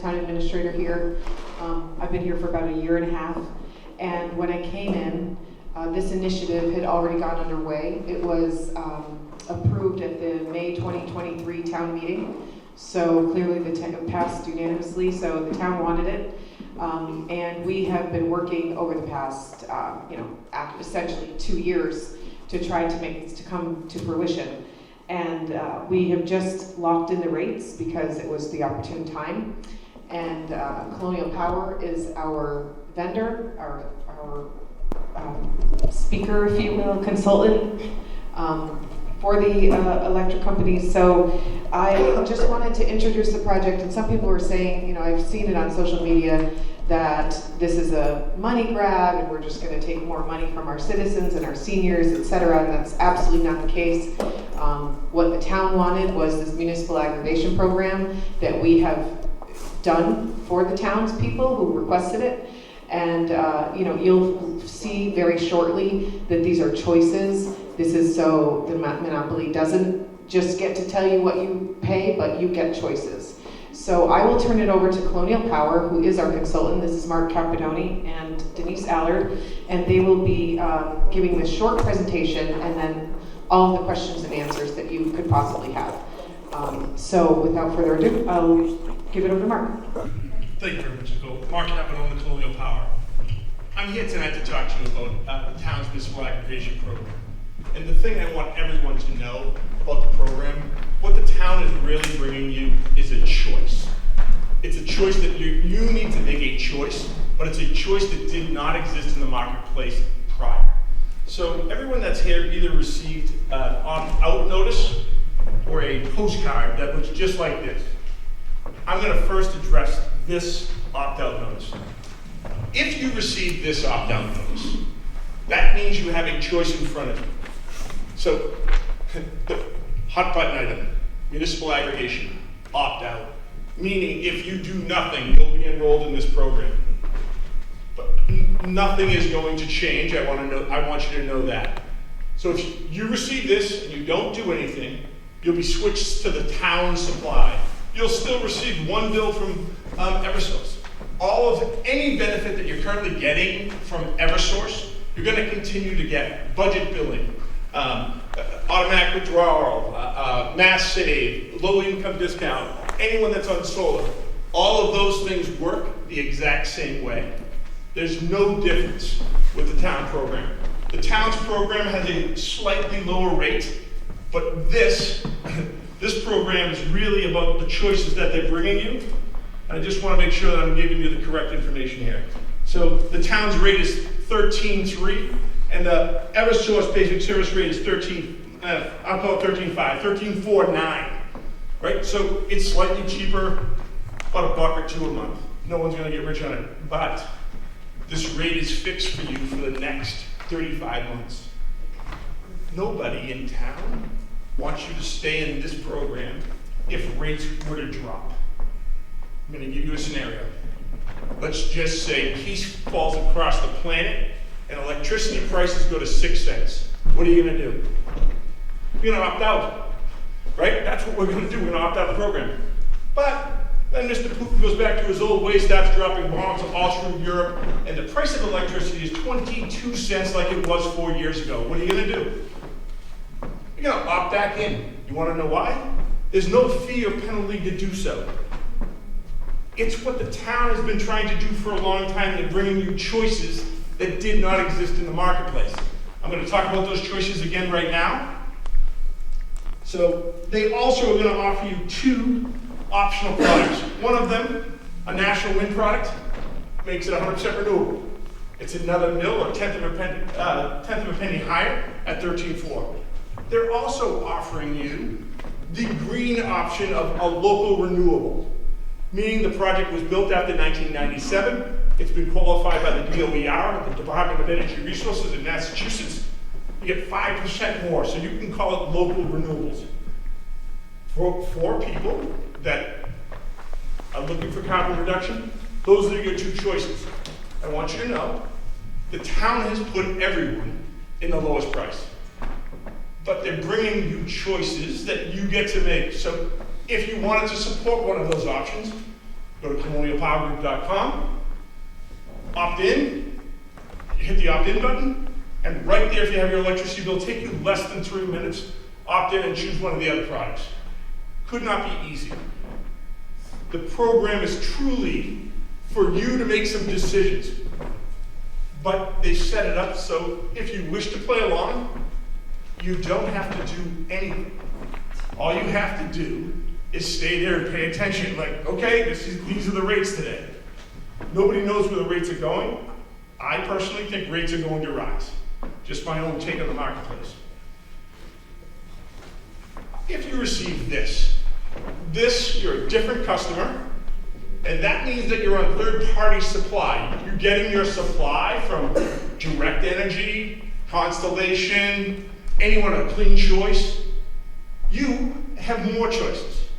town administrator here. I've been here for about a year and a half, and when I came in, this initiative had already gone underway. It was approved at the May 2023 town meeting, so clearly the passed unanimously, so the town wanted it. And we have been working over the past, essentially 2 years to try to make this to come to fruition. And we have just locked in the rates because it was the opportune time. And Colonial Power is our vendor, our speaker, if you will, consultant for the electric companies. So I just wanted to introduce the project, and some people were saying, I've seen it on social media, that this is a money grab and we're just going to take more money from our citizens and our seniors, et cetera, and that's absolutely not the case. What the town wanted was this municipal aggregation program that we have done for the townspeople who requested it. And you'll see very shortly that these are choices. This is so the monopoly doesn't just get to tell you what you pay, but you get choices. So I will turn it over to Colonial Power, who is our consultant. This is Mark Capadoni and Denise Allard, and they will be giving this short presentation and then all of the questions and answers that you could possibly have. So without further ado, I'll give it over to Mark. Thank you very much, Nicole. Mark Capadoni, Colonial Power. I'm here tonight to talk to you about the town's municipal aggregation program. And the thing I want everyone to know about the program, what the town is really bringing you is a choice. It's a choice that you need to make a choice, but it's a choice that did not exist in the marketplace prior. So everyone that's here either received an opt-out notice or a postcard that looks just like this. I'm going to first address this opt-out notice. If you receive this opt-out notice, that means you have a choice in front of you. So, the hot button item, municipal aggregation, opt-out, meaning if you do nothing, you'll be enrolled in this program. But nothing is going to change. I want you to know that. So if you receive this and you don't do anything, you'll be switched to the town supply. You'll still receive one bill from Eversource. Any benefit that you're currently getting from Eversource, you're going to continue to get. Budget billing, automatic withdrawal, mass save, low income discount, anyone that's on solar. All of those things work the exact same way. There's no difference with the town program. The town's program has a slightly lower rate, but this program is really about the choices that they're bringing you. And I just want to make sure that I'm giving you the correct information here. So the town's rate is 13.3, and the Eversource basic service rate is 13.49, right? So it's slightly cheaper, about $1 or $2 a month. No one's going to get rich on it, but this rate is fixed for you for the next 35 months. Nobody in town wants you to stay in this program if rates were to drop. I'm going to give you a scenario. Let's just say peace falls across the planet and electricity prices go to 6 cents. What are you going to do? You're going to opt out, right? That's what we're going to do. We're going to opt out of the program. But then Mr. Putin goes back to his old ways, starts dropping bombs all through Europe, and the price of electricity is 22 cents like it was 4 years ago. What are you going to do? You're going to opt back in. You want to know why? There's no fee or penalty to do so. It's what the town has been trying to do for a long time in bringing you choices that did not exist in the marketplace. I'm going to talk about those choices again right now. So they also are going to offer you 2 optional products. One of them, a national wind product, makes it 100% renewable. It's another mil or tenth of a penny higher at 13.4. They're also offering you the green option of a local renewable, meaning the project was built after 1997. It's been qualified by the DOER, the Department of Energy Resources in Massachusetts. You get 5% more, so you can call it local renewables. For people that are looking for carbon reduction, those are your 2 choices. I want you to know the town has put everyone in the lowest price. But they're bringing you choices that you get to make. So if you wanted to support one of those options, Go to colonialpowergroup.com, opt in, you hit the opt-in button, and right there, if you have your electricity bill, take you less than 3 minutes, opt in and choose one of the other products. Could not be easier. The program is truly for you to make some decisions. But they set it up so if you wish to play along, you don't have to do anything. All you have to do is stay there and pay attention. Like, okay, these are the rates today. Nobody knows where the rates are going. I personally think rates are going to rise. Just my own take on the marketplace. If you receive this, you're a different customer, and that means that you're on third-party supply. You're getting your supply from Direct Energy, Constellation, anyone a Clean Choice. You have more choices.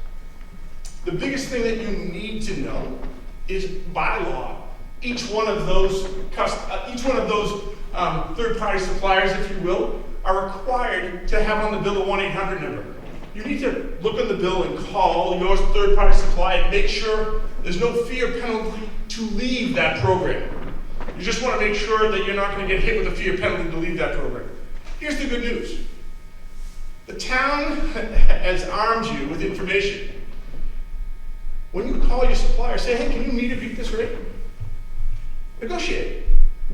The biggest thing that you need to know is by law, each one of those third-party suppliers, if you will, are required to have on the bill a 1-800 number. You need to look on the bill and call your third-party supplier and make sure there's no fee or penalty to leave that program. You just want to make sure that you're not going to get hit with a fee or penalty to leave that program. Here's the good news. The town has armed you with information. When you call your supplier, say, hey, can you meet or beat this rate? Negotiate.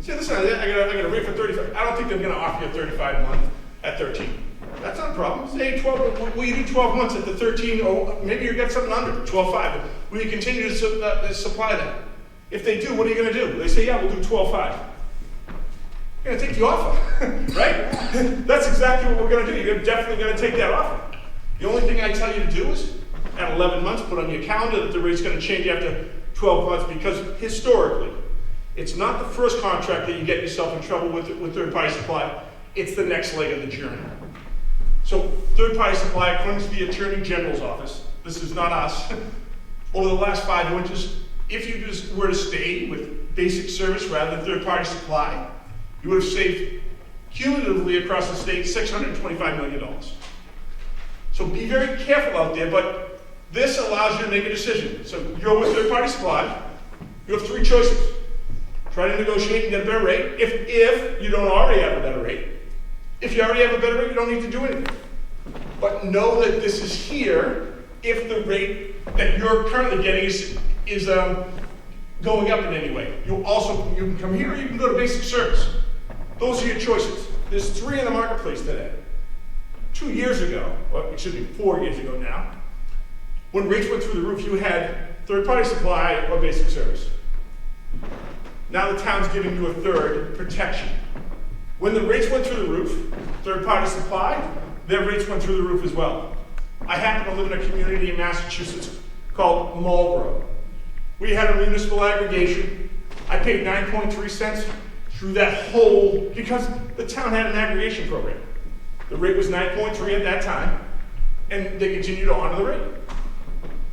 Say, listen, I got a rate for 35. I don't think they're going to offer you a 35 month at 13. That's not a problem. Say 12, will you do 12 months at the 13, or maybe you get something under 12.5. Will you continue to supply that? If they do, what are you going to do? They say, yeah, we'll do 12.5. You're going to take the offer, right? That's exactly what we're going to do. You're definitely going to take that offer. The only thing I tell you to do is, at 11 months, put on your calendar that the rate's going to change after 12 months, because historically, it's not the first contract that you get yourself in trouble with third-party supply. It's the next leg of the journey. So third-party supply, according to the Attorney General's office, this is not us, over the last 5 winters, if you just were to stay with basic service rather than third-party supply, you would have saved cumulatively across the state $625 million. So be very careful out there, but this allows you to make a decision. So you're with third-party supply, you have 3 choices. Try to negotiate and get a better rate if you don't already have a better rate. If you already have a better rate, you don't need to do anything. But know that this is here if the rate that you're currently getting is going up in any way. You can come here or you can go to basic service. Those are your choices. There's 3 in the marketplace today. 2 years ago, well, it should be 4 years ago now, when rates went through the roof, you had third-party supply or basic service. Now the town's giving you a third, protection. When the rates went through the roof, third-party supply, their rates went through the roof as well. I happen to live in a community in Massachusetts called Marlborough. We had a municipal aggregation. I paid 9.3 cents through that whole, because the town had an aggregation program. The rate was 9.3 at that time, and they continue to honor the rate.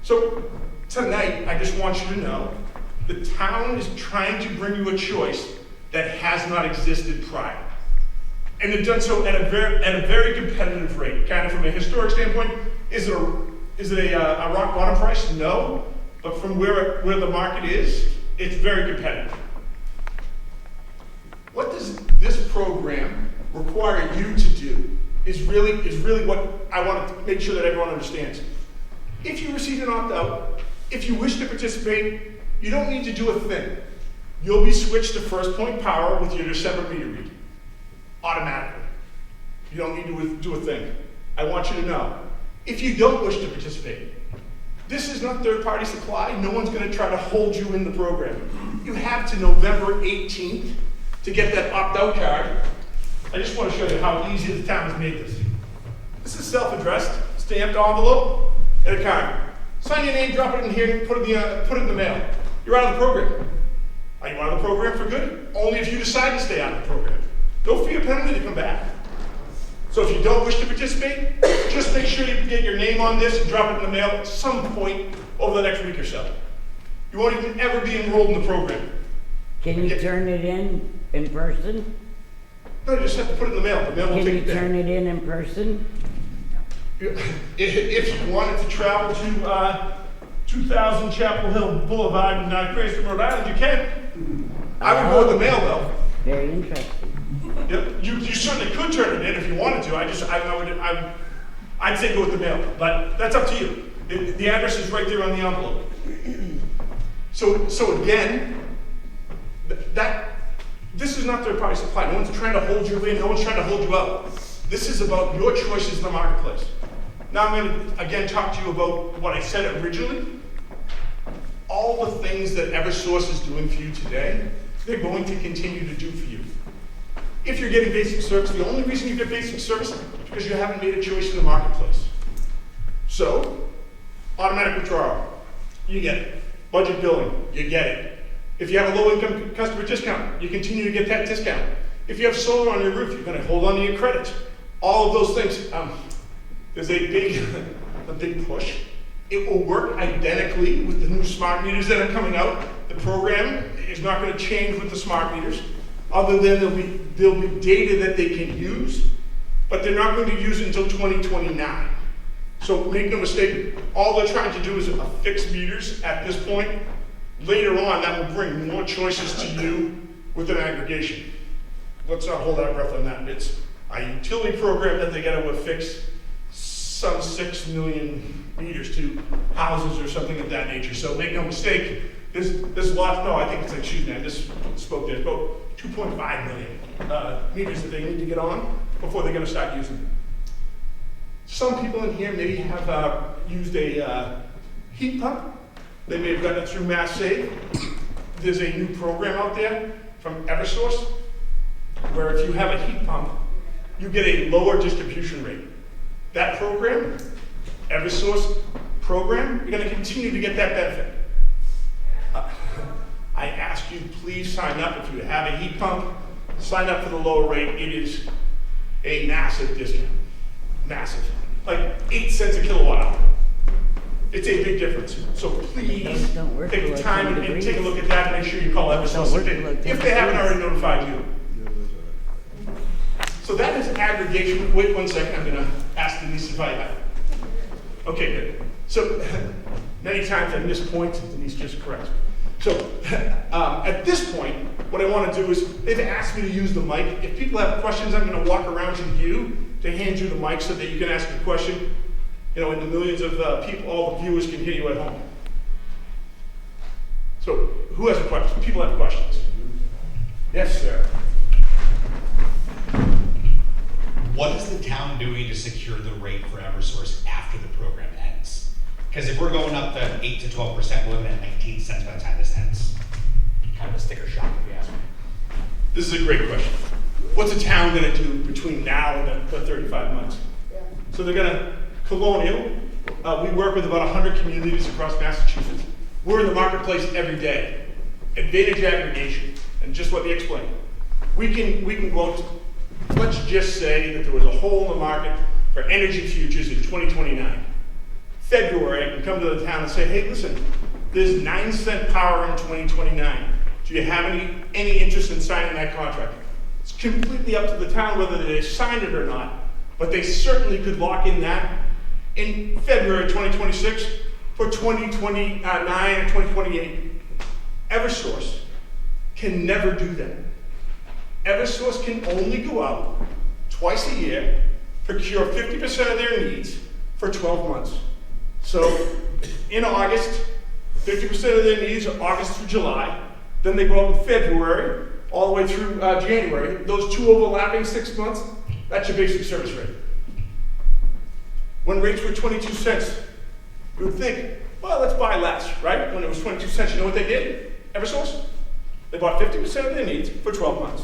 So tonight, I just want you to know, the town is trying to bring you a choice that has not existed prior. And they've done so at a very competitive rate. Kind of from a historic standpoint, is it a rock bottom price? No. But from where the market is, it's very competitive. What does this program require you to do is really what I want to make sure that everyone understands. If you receive an opt-out, if you wish to participate, you don't need to do a thing. You'll be switched to First Point Power with your December meter read. Automatically. You don't need to do a thing. I want you to know. If you don't wish to participate, this is not third-party supply. No one's going to try to hold you in the program. You have to November 18th to get that opt-out card. I just want to show you how easy the town has made this. This is self-addressed, stamped envelope, and a card. Sign your name, drop it in here, put it in the mail. You're out of the program. Are you out of the program for good? Only if you decide to stay out of the program. No fee or penalty to come back. So if you don't wish to participate, just make sure you get your name on this and drop it in the mail at some point over the next week or so. You won't even ever be enrolled in the program. Can you turn it in person? No, you just have to put it in the mail. The mail will Can take you it there. turn it in person? If you wanted to travel 2000 Chapel Hill Boulevard in Cranston, Rhode Island, you can. I would go with the mail though. Very interesting. Yep, you certainly could turn it in if you wanted to. I'd say go with the mail, but that's up to you. The address is right there on the envelope. So again, this is not third-party supply. No one's trying to hold you in. No one's trying to hold you out. This is about your choices in the marketplace. Now I'm going to again talk to you about what I said originally. All the things that Eversource is doing for you today, they're going to continue to do for you. If you're getting basic service, the only reason you get basic service is because you haven't made a choice in the marketplace. So, automatic withdrawal, you get it. Budget billing, you get it. If you have a low-income customer discount, you continue to get that discount. If you have solar on your roof, you're going to hold on to your credits. All of those things. There's a big push. It will work identically with the new smart meters that are coming out. The program is not going to change with the smart meters, other than there'll be data that they can use, but they're not going to use it until 2029. So make no mistake, all they're trying to do is fix meters at this point. Later on, that will bring more choices to you with an aggregation. Let's not hold our breath on that. It's a utility program that they got to affix some 6 million meters to houses or something of that nature. So make no mistake, there's lots, no, I think it's, excuse me, I just spoke there, about 2.5 million meters that they need to get on before they're going to start using them. Some people in here maybe have used a heat pump. They may have gotten it through Mass Save. There's a new program out there from Eversource where if you have a heat pump, you get a lower distribution rate. That program, Eversource program, you're going to continue to get that benefit. I ask you, please sign up. If you have a heat pump, sign up for the lower rate. It is a massive discount. Massive. Like 8 cents a kilowatt hour. It's a big difference. So please Don't work take the below time 10 and take a degrees. look at that and make sure you call Eversource work below 10 if they haven't degrees. already notified you. So that is aggregation. Wait 1 second, I'm gonna ask Denise if I have. Okay, good. So many times I miss points and Denise just corrects me. So at this point, what I want to do is, they've asked me to use the mic. If people have questions, I'm going to walk around to you to hand you the mic so that you can ask a question. You know, and the millions of people, all the viewers can hear you at home. So who has a question? People have questions. Yes, sir. What is the town doing to secure the rate for Eversource after the program ends? Because if we're going up to 8 to 12%, we're looking at 19 cents by the time this ends. Kind of a sticker shock, if you ask me. This is a great question. What's a town going to do between now and the 35 months? So they're going to, Colonial, we work with about 100 communities across Massachusetts. We're in the marketplace every day. Advantage aggregation, and just let me explain. We can go out, let's just say that there was a hole in the market for energy futures in 2029. February, I can come to the town and say, hey, listen, there's 9-cent power in 2029. Do you have any interest in signing that contract? It's completely up to the town whether they sign it or not, but they certainly could lock in that in February 2026 for 2029 or 2028. Eversource can never do that. Eversource can only go out twice a year, procure 50% of their needs for 12 months. So in August, 50% of their needs are August through July. Then they go out in February, all the way through January. Those two overlapping 6 months, that's your basic service rate. When rates were 22 cents, you would think, well, let's buy less, right? When it was 22 cents, you know what they did? Eversource? They bought 50% of their needs for 12 months.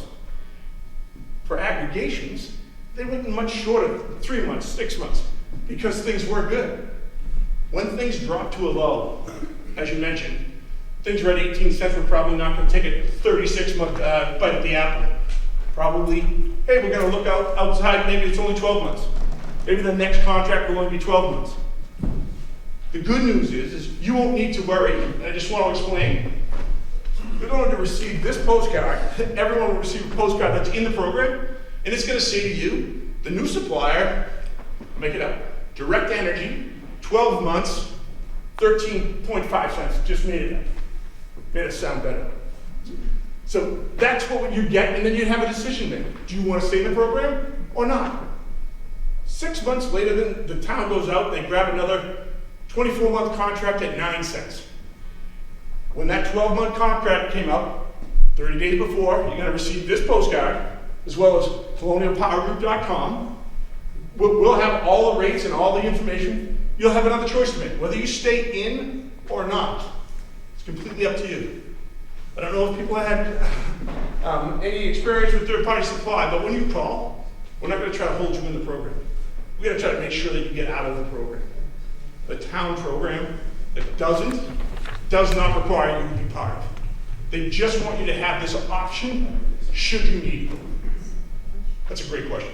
For aggregations, they went in much shorter, 3 months, 6 months, because things were good. When things drop to a low, as you mentioned, things are at 18 cents, we're probably not going to take a 36-month bite at the apple. Probably, hey, we're going to look outside, maybe it's only 12 months. Maybe the next contract will only be 12 months. The good news is you won't need to worry. I just want to explain. You're going to receive this postcard. Everyone will receive a postcard that's in the program, and it's going to say to you, the new supplier, make it up, Direct Energy, 12 months, 13.5 cents, just made it sound better. So that's what you get, and then you have a decision then. Do you want to stay in the program or not? 6 months later, then the town goes out, they grab another 24-month contract at 9 cents. When that 12-month contract came out, 30 days before, you're gonna receive this postcard, as well as colonialpowergroup.com. We'll have all the rates and all the information. You'll have another choice to make, whether you stay in or not. It's completely up to you. I don't know if people had any experience with third-party supply, but when you call, we're not gonna try to hold you in the program. We're gonna try to make sure that you get out of the program. The town program that does not require you to be part of. They just want you to have this option should you need it. That's a great question.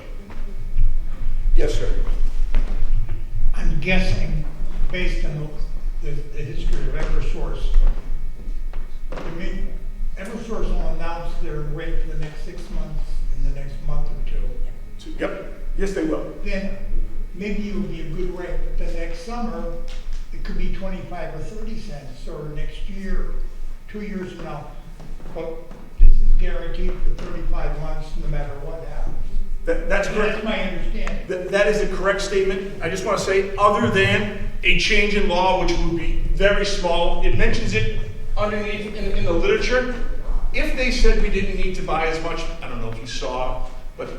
Yes, sir. I'm guessing, based on the history of Eversource, Eversource will announce their rate for the next 6 months in the next month or two. Yep, yes they will. Then maybe it will be a good rate, but the next summer, it could be 25 or 30 cents, or next year, 2 years from now. But this is guaranteed for 35 months, no matter what happens. That's correct. That's my understanding. That is a correct statement. I just want to say, other than a change in law, which would be very small, it mentions it underneath in the literature. If they said we didn't need to buy as much, I don't know if you saw, but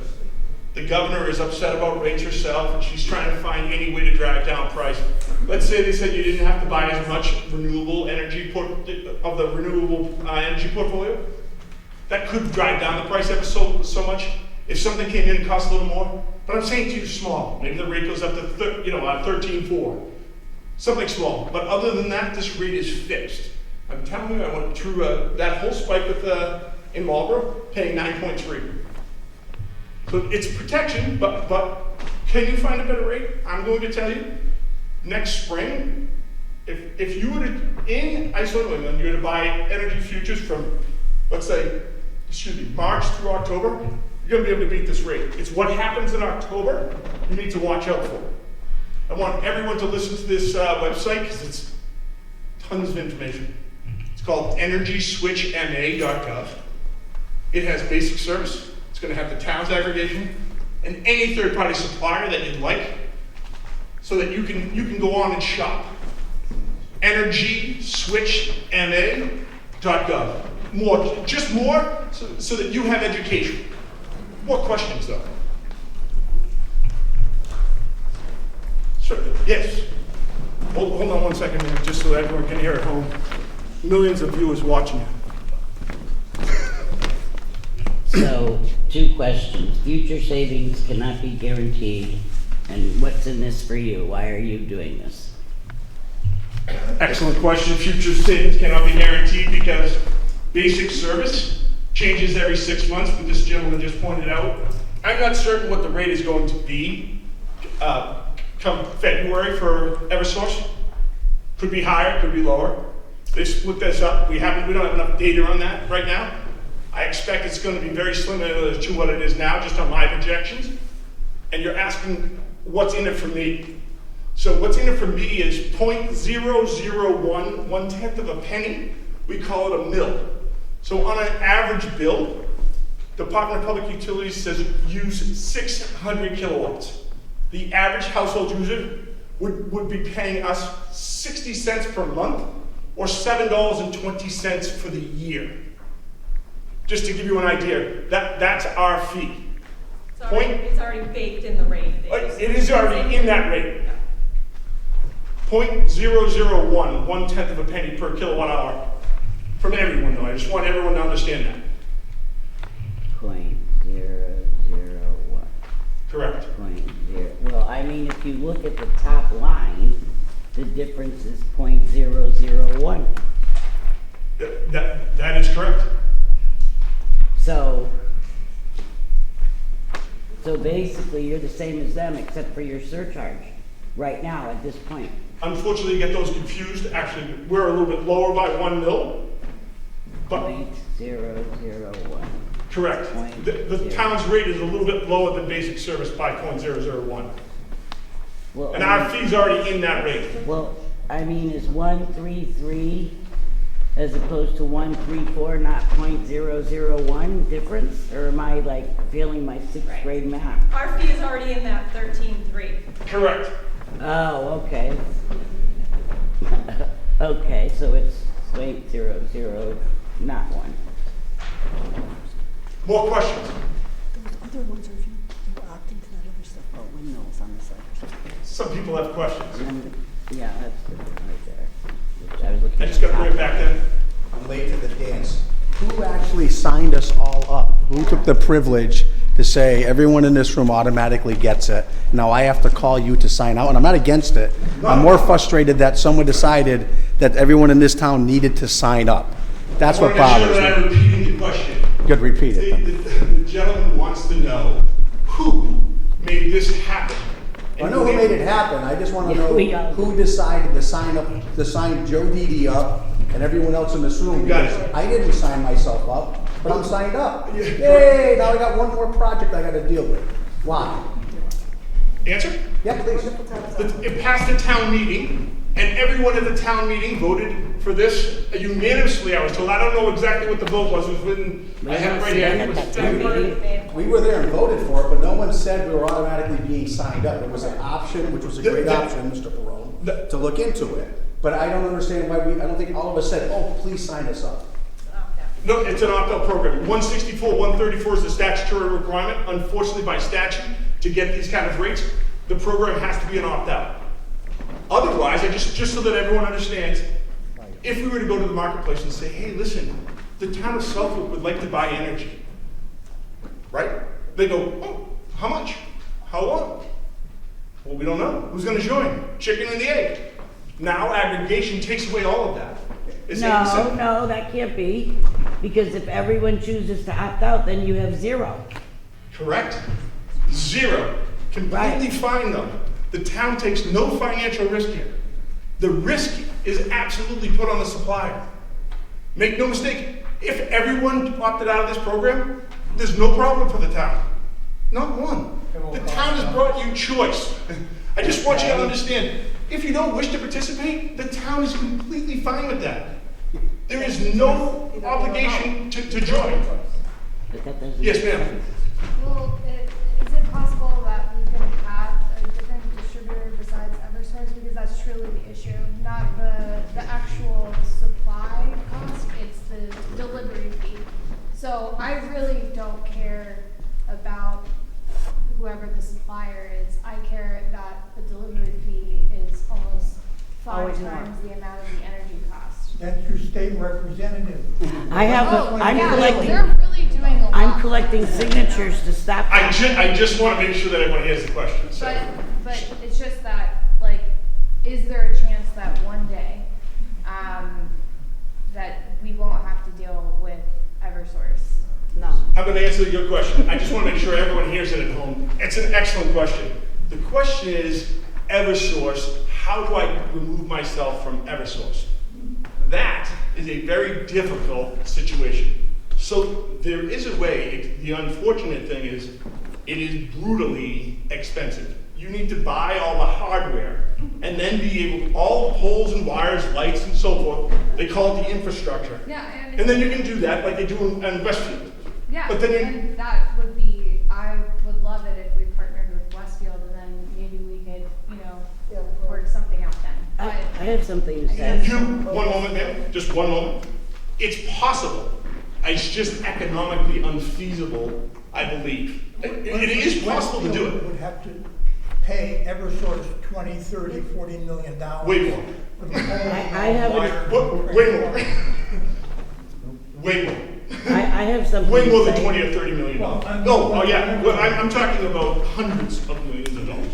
the governor is upset about rates herself, and she's trying to find any way to drive down price. Let's say they said you didn't have to buy as much renewable energy of the renewable energy portfolio. That could drive down the price ever so much. If something came in and cost a little more, but I'm saying to you small. Maybe the rate goes up to 13.4, something small. But other than that, this rate is fixed. I'm telling you, I went through that whole spike with in Marlboro, paying 9.3. So it's protection, but can you find a better rate? I'm going to tell you, next spring, if you were to, in Iceland, New England, you were to buy energy futures from, let's say, March through October, you're gonna be able to beat this rate. It's what happens in October you need to watch out for. I want everyone to listen to this website because it's tons of information. It's called EnergySwitchMA.gov. It has basic service. It's going to have the town's aggregation and any third-party supplier that you'd like, so that you can go on and shop. EnergySwitchMA.gov. More, so that you have education. More questions though? Certainly, yes. Hold on 1 second, just so everyone can hear at home. Millions of viewers watching you. So, 2 questions. Future savings cannot be guaranteed, and what's in this for you? Why are you doing this? Excellent question. Future savings cannot be guaranteed because basic service changes every 6 months, but this gentleman just pointed out. I'm not certain what the rate is going to be come February for Eversource. Could be higher, could be lower. They split this up. We don't have enough data on that right now. I expect it's going to be very similar to what it is now, just on my projections. And you're asking what's in it for me. So what's in it for me is 0.001, 1/10 of a penny. We call it a mil. So on an average bill, Department of Public Utilities says use 600 kilowatts. The average household user would be paying us 60 cents per month or $7.20 for the year. Just to give you an idea, that's our fee. It's already baked in the rate. It is already in that rate. 0.001, 1/10 of a penny per kilowatt hour from everyone though. I just want everyone to understand that. 0.001. Correct. 0.0. Well, I mean, if you look at the top line, the difference is 0.001. That is correct. So basically, you're the same as them, except for your surcharge, right now, at this point. Unfortunately, you get those confused. Actually, we're a little bit lower by 1 mil. But 0.001. correct. The town's rate is a little bit lower than basic service by 0.001. Well, And our fee's already in that rate. Well, I mean, is 133 as opposed to 134 not .001 difference? Or am I like failing my sixth Right. grade math? Our fee is already in that 13.3. Correct. Oh, okay. Okay, so it's .00, not 1. More questions? Other ones are if you opt into that other stuff about windmills on the site or something. Some people have questions. Yeah, that's the one right there. Which I was looking I just gotta bring it back then. I'm late to the dance. Who actually signed us all up? Who took the privilege to say everyone in this room automatically gets it? Now I have to call you to sign out, and I'm not against it. I'm more frustrated that someone decided that everyone in this town needed to sign up. That's what I want to make bothers sure that me. I'm repeating the question. Good, repeat it then. The gentleman wants to know who made this happen. I know who made it happen, I just want to Yeah, we know all- who decided to sign up, to sign Joe Didi up and everyone else in this room. Got it. Because I didn't sign myself up, but I'm signed up. Yeah. Yay, now I got one more project I gotta deal with. Why? Answer? Yeah, please. It passed the town meeting, and everyone at the town meeting voted for this unanimously, I was told. I don't know exactly what the vote was. It was when I had it right here. It was Everybody- We were there and voted for it, but no one said we were automatically being signed up. It was an option, which was a great option, Mr. Perone, to look into it. But I don't understand why I don't think all of us said, oh, please sign us up. No, it's an opt-out program. 164, 134 is the statutory requirement. Unfortunately, by statute, to get these kind of rates, the program has to be an opt-out. Otherwise, just so that everyone understands, if we were to go to the marketplace and say, hey, listen, the town of Suffolk would like to buy energy, right? They go, oh, how much? How long? Well, we don't know. Who's going to join? Chicken and the egg. Now aggregation takes away all of that. It's No, no, that can't be, because if everyone chooses to opt out, then you have 0. Correct. 0. Completely Right. fine though. The town takes no financial risk here. The risk is absolutely put on the supplier. Make no mistake, if everyone opted out of this program, there's no problem for the town. Not one. The town has brought you choice. I just want you to understand, if you don't wish to participate, the town is completely fine with that. There is no obligation to join. But that doesn't. Yes, ma'am. Well, is it possible that we could have a different distributor besides Eversource? Because that's truly the issue, not the actual supply cost, it's the delivery fee. So I really don't care about whoever the supplier is. I care that the delivery fee is almost 5 times the amount of the energy cost. That's your state representative. I have, Oh, I'm yeah, collecting, they're really doing a lot. I'm collecting signatures to stop I that. just want to make sure that everyone hears the question. So. But it's just that, like, is there a chance that one day, that we won't have to deal with Eversource? No. I'm going to answer your question. I just want to make sure everyone hears it at home. It's an excellent question. The question is, Eversource, how do I remove myself from Eversource? That is a very difficult situation. So there is a way. The unfortunate thing is, it is brutally expensive. You need to buy all the hardware and then be able, all the poles and wires, lights and so forth, they call it the infrastructure. Yeah, And then you can do that like they do in Westfield. Yeah, But then you, and that would be, I would love it if we partnered with Westfield and then maybe we could, work something out then. I have something to say. one moment, ma'am, just one moment. It's possible. It's just economically unfeasible, I believe. It is possible to do Westfield it. would have to pay Eversource 20, 30, 40 million dollars. Way more. For the whole I have a- wire. Way more. Way more. I have something Way more to than say. 20 or 30 million Well, dollars. No, oh yeah, well, I'm talking about hundreds of millions of dollars.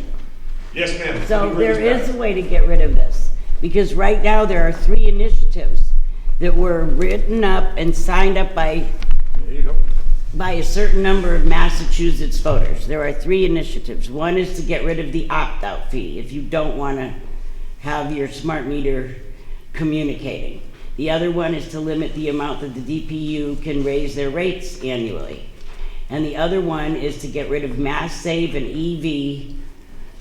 Yes, ma'am. So Let me bring there this is a back. way to get rid of this, because right now there are 3 initiatives that were written up and signed up by a certain number of Massachusetts voters. There are 3 initiatives. One is to get rid of the opt-out fee if you don't want to have your smart meter communicating. The other one is to limit the amount that the DPU can raise their rates annually. And the other one is to get rid of Mass Save and EV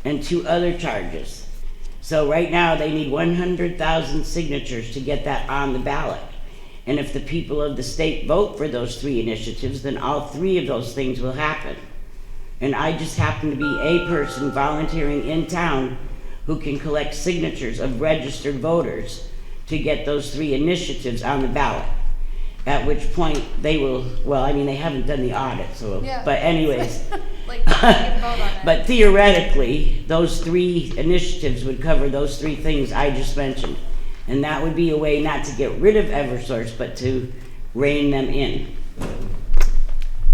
and 2 other charges. So right now, they need 100,000 signatures to get that on the ballot. And if the people of the state vote for those 3 initiatives, then all 3 of those things will happen. And I just happen to be a person volunteering in town who can collect signatures of registered voters to get those 3 initiatives on the ballot. At which point they will, well, I mean, they haven't done the audit, so, Yeah. but anyways. Like, you can vote on it. But theoretically, those 3 initiatives would cover those 3 things I just mentioned. And that would be a way not to get rid of Eversource, but to rein them in.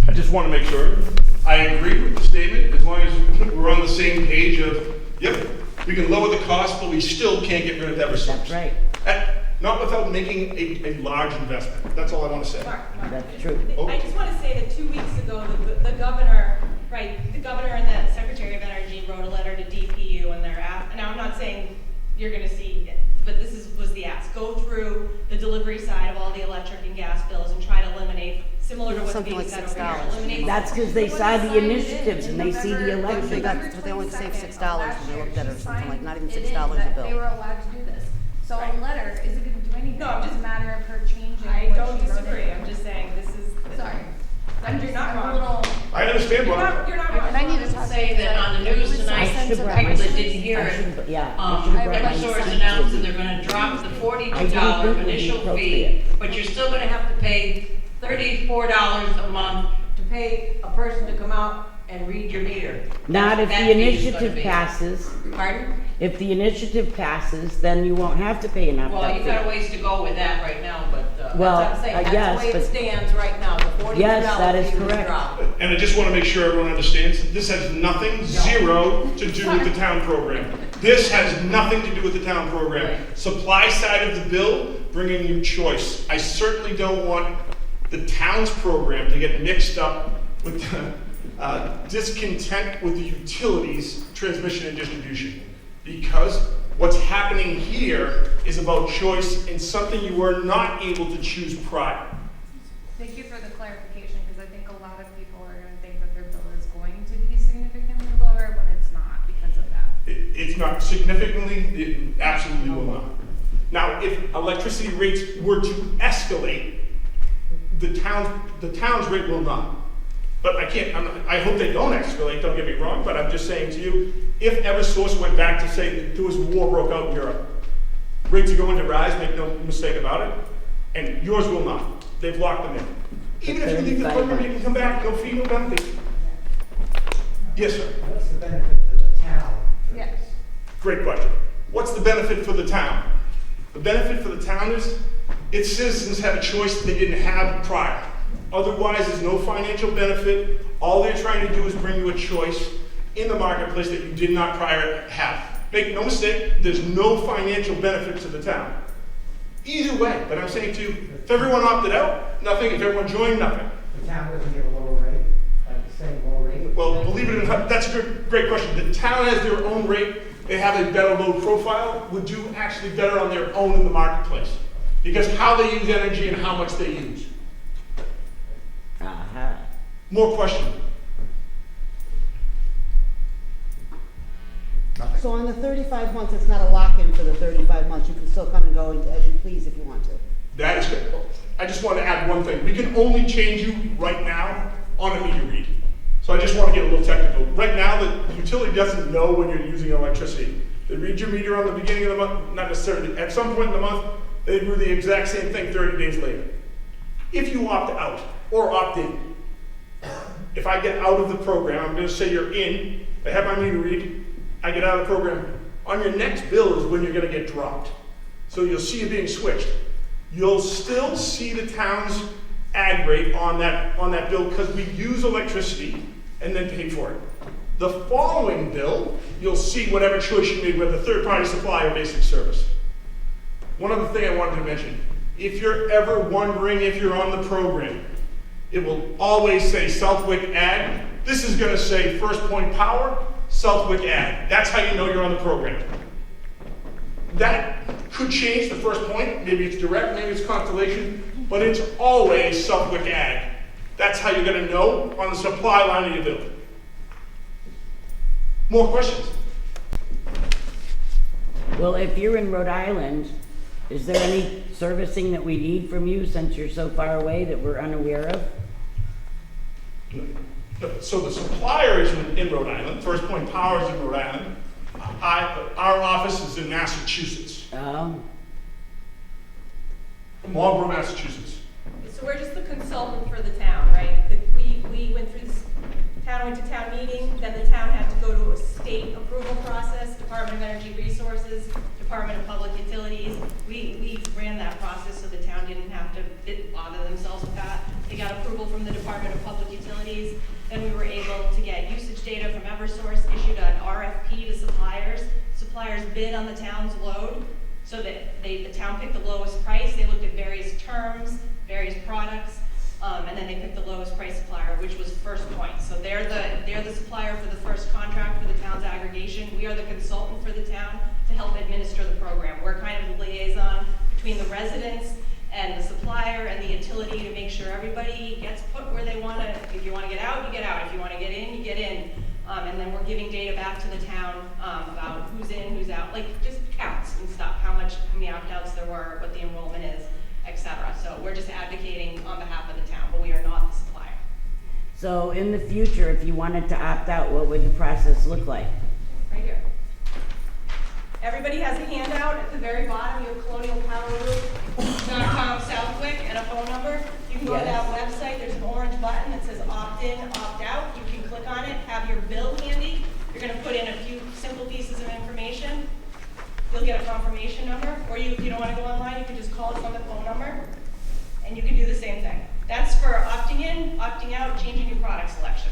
I just want to make sure I agree with the statement, as long as we're on the same page of, yep, we can lower the cost, but we still can't get rid of Eversource. That's right. Not without making a large investment. That's all I want to say. Mark, That's true. I just want to say that 2 weeks ago, the governor, right, the governor and the Secretary of Energy wrote a letter to DPU and they're now I'm not saying you're going to see it, but was the ask. Go through the delivery side of all the electric and gas bills and try to eliminate, similar to what's Something being like said over here. $6. Eliminate. That's because they saw the initiatives and they see the election. That's what they only saved $6 when they looked at it, or something like, not even Signed it $6 in a that bill. They were allowed to do this. So Right. a letter isn't gonna do anything. No, I'm It's just- a matter of her changing I what don't she wrote disagree. in. I'm just saying this is. Sorry. You're not I'm a wrong. little- I understand, You're Bob. not wrong. And I need to talk Say that on the news tonight, should've brought people my- that didn't hear I it, should've- yeah, I should've brought my Eversource son announced with that me. they're gonna drop the I $42 didn't think it would be initial fee, appropriate. but you're still gonna have to pay $34 a month to pay a person to come out and read your meter. Not if That the fee is gonna initiative be. passes. Pardon? If the initiative passes, then you won't have to pay an Well, opt-out you've got a fee. ways to go with that right now, but, Well, that's what I'm saying, that's yes, the way but- it stands right now, the $42 Yes, that is fee was correct. dropped. And I just want to make sure everyone understands, this has nothing, zero, to do with the town program. This has nothing to do with the town program. Right. Supply side of the bill, bringing you choice. I certainly don't want the town's program to get mixed up with the discontent with the utilities, transmission and distribution. Because what's happening here is about choice and something you were not able to choose prior. Thank you for the clarification, because I think a lot of people are gonna think that their bill is going to be significantly lower when it's not because of that. It's not significantly, it absolutely will not. Now, if electricity rates were to escalate, the town's rate will not. But I hope they don't escalate, don't get me wrong, but I'm just saying to you, if Eversource went back to say that there was war broke out in Europe, rates are going to rise, make no mistake about it, and yours will not. They've locked them in. Even if you leave the program, you can come back, no fee, no penalty. Yes, sir. What's the benefit to the town? Yes. Great question. What's the benefit for the town? The benefit for the town is its citizens have a choice that they didn't have prior. Otherwise, there's no financial benefit. All they're trying to do is bring you a choice in the marketplace that you did not prior have. Make no mistake, there's no financial benefit to the town. Either way, but I'm saying to you, if everyone opted out, nothing. If everyone joined, nothing. The town doesn't get a lower rate, like the same low rate? Well, believe it or not, that's a great question. The town has their own rate. They have a better load profile, would do actually better on their own in the marketplace. Because how they use energy and how much they use. Aha. More question? So on the 35 months, it's not a lock-in for the 35 months, you can still come and go as you please if you want to. That is good. I just want to add one thing. We can only change you right now on a meter read. So I just want to get a little technical. Right now, the utility doesn't know when you're using electricity. They read your meter on the beginning of the month, not necessarily. At some point in the month, they do the exact same thing 30 days later. If you opt out or opt in, if I get out of the program, I'm going to say you're in, I have my meter read, I get out of the program, on your next bill is when you're going to get dropped. So you'll see it being switched. You'll still see the town's ag rate on that bill because we use electricity and then pay for it. The following bill, you'll see whatever choice you made with a third-party supplier basic service. One other thing I wanted to mention, if you're ever wondering if you're on the program, it will always say Southwick Ag. This is going to say First Point Power, Southwick Ag. That's how you know you're on the program. That could change the first point. Maybe it's direct, maybe it's Constellation, but it's always Southwick Ag. That's how you're going to know on the supply line of your bill. More questions? Well, if you're in Rhode Island, is there any servicing that we need from you since you're so far away that we're unaware of? So the supplier is in Rhode Island, First Point Power is in Rhode Island. Our office is in Massachusetts, Oh, Marlborough, Massachusetts. So we're just the consultant for the town, right? We went through this, town went to town meeting, then the town had to go to a state approval process, Department of Energy Resources, Department of Public Utilities. We ran that process so the town didn't have to bother themselves with that. They got approval from the Department of Public Utilities. Then we were able to get usage data from Eversource, issued an RFP to suppliers. Suppliers bid on the town's load, so that the town picked the lowest price. They looked at various terms, various products, and then they picked the lowest price supplier, which was First Point. So they're the supplier for the first contract for the town's aggregation. We are the consultant for the town to help administer the program. We're kind of the liaison between the residents and the supplier and the utility to make sure everybody gets put where they want to. If you want to get out, you get out. If you want to get in, you get in. And then we're giving data back to the town about who's in, who's out, like just counts and stuff, how many opt-outs there were, what the enrollment is, etc. So we're just advocating on behalf of the town, but we are not the supplier. so in the future, if you wanted to opt out, what would the process look like? Right here. Everybody has a handout at the very bottom. You have colonialpowergroup.com Southwick and a phone number. You can go to that website. There's an orange button that says opt in, opt out. You can click on it, have your bill handy. You're going to put in a few simple pieces of information. You'll get a confirmation number, or if you don't want to go online, you can just call us on the phone number, and you can do the same thing. That's for opting in, opting out, changing your product selection.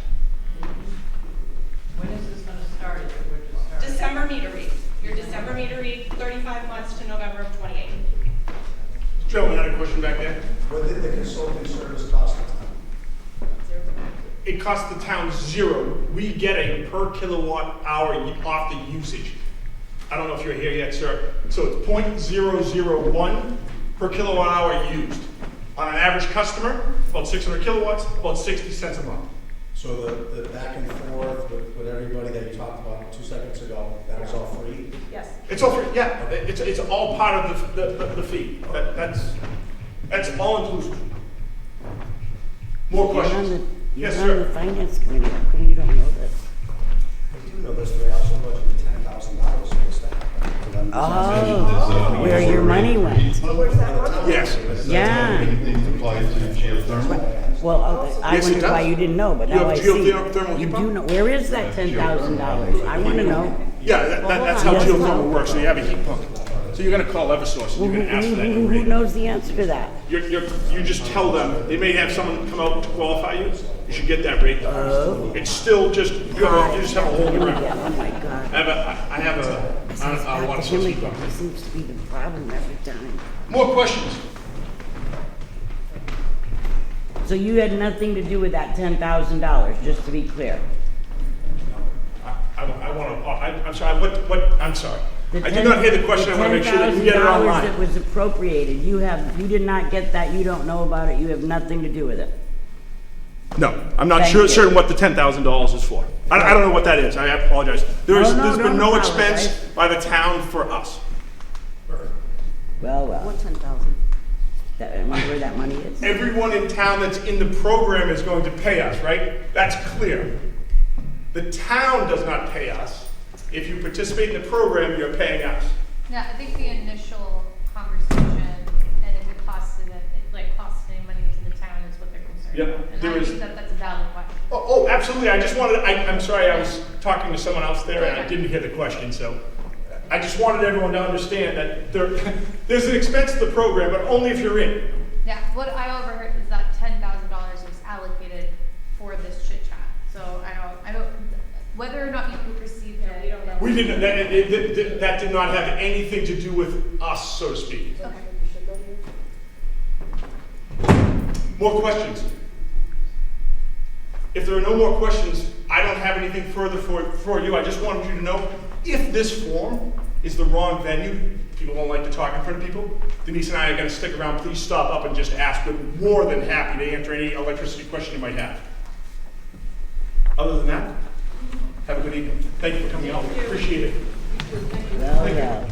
When is this gonna start? Is it where to start? December meter read. Your December meter read, 35 months to November of 28. Gentleman had a question back there. What did the consulting service cost the town? It costs the town zero. We get a per kilowatt hour off the usage. I don't know if you're here yet, sir. So it's 0.001 per kilowatt hour used. On an average customer, about 600 kilowatts, about 60 cents a month. So the back and forth with everybody that you talked about 2 seconds ago, that was all free? Yes. It's all free, yeah. It's all part of the fee. That's all inclusive. More questions? Yes, You're on the sir. finance committee, how come you don't know this? I do know this, they also budgeted $10,000 for the staff. Oh, where your money went. Yes. Yeah. Applied to geothermal? Well, I Yes, it wondered why does. you didn't know, but You now I have see. geothermal You heat do pump? know, where is that $10,000? I want to know. Yeah, that's how Yes, geothermal well- works. So you have a heat pump. So you're gonna call Eversource and you're gonna ask for that Who rate. knows the answer to that? You just tell them, they may have someone come out to qualify you, you should get that rate. It's still just, you just have a hole in the ground. Oh my God. I have a water source heat pump. That seems to be the problem every time. More questions? So you had nothing to do with that $10,000, just to be clear? I'm sorry, I'm sorry. I did not hear the question, I wanna make sure that you get it $10,000 online. that was appropriated, you did not get that, you don't know about it, you have nothing to do with it. No, I'm not Thank you. certain what the $10,000 is for. I don't know what that is, I apologize. There's been don't no expense apologize. by the town for us. Well, What 10,000? I wonder where that money is. Everyone in town that's in the program is going to pay us, right? That's clear. The town does not pay us. If you participate in the program, you're paying us. Yeah, I think the initial conversation and if it costs any money to the town is what they're concerned Yeah, about. And there I is- think that that's a valid question. Oh, absolutely. I'm sorry, I was talking to someone else there and I didn't hear the question, so. I just wanted everyone to understand that there's an expense to the program, but only if you're in. Yeah, what I overheard is that $10,000 was allocated for this chit chat. So I don't, whether or not people received it. We don't know. We didn't, that did not have anything to do with us, so to speak. Okay. More questions? If there are no more questions, I don't have anything further for you. I just wanted you to know, if this form is the wrong venue, people don't like to talk in front of people, Denise and I are gonna stick around. Please stop up and just ask. We're more than happy to answer any electricity question you might have. Other than that, have a good evening. Thank you for coming out. Appreciate it. Well, well.